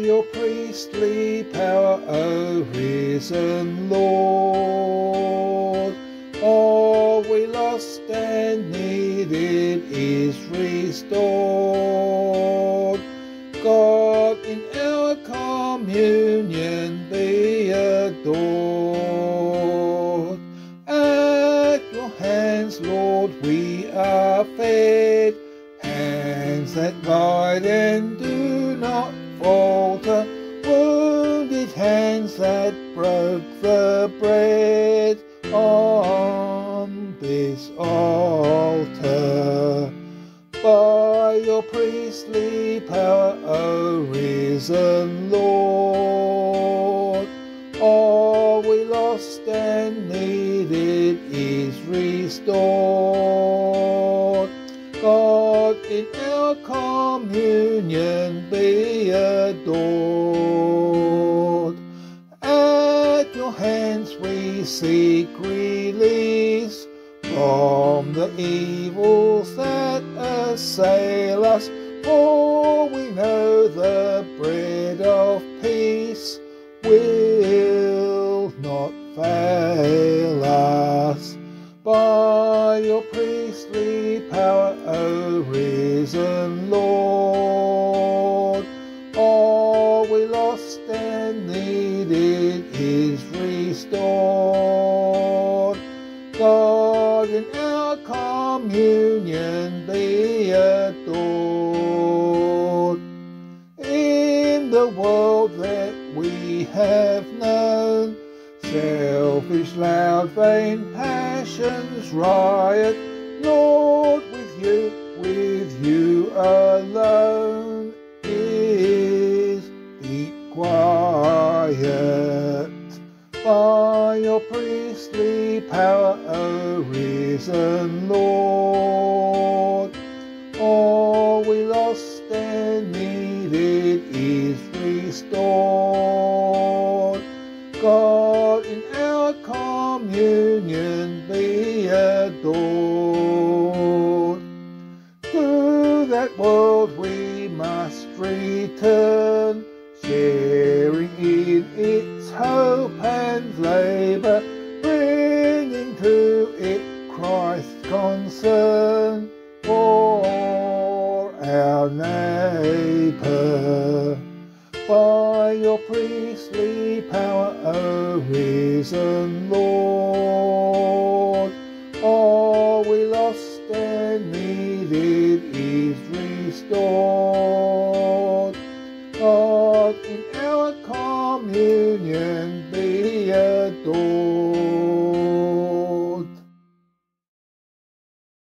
your priestly power, O risen Lord. All we lost and needed is restored. God, in our communion be adored. At your hands, Lord, we are fed, hands that guide and do not falter, wounded hands that broke the bread on this altar. By your priestly power, O risen Lord, all we lost and needed is restored. God, in our communion be adored. At your hands we seek release from the evils that assail us, for we know the bread of peace will not fail us. By your priestly power, O risen Lord, all we lost and needed is restored. God, in our communion be adored. In the world that we have known, selfish, loud, vain passions riot. Lord, with you alone is deep quiet. By your priestly power, O risen Lord, all we lost and needed is restored. God, in our communion be adored. To that world we must return, sharing in its hope and labour, bringing to it Christ's concern for our neighbour. By your priestly power, O risen Lord, all we lost and needed is restored. God, in our communion be adored.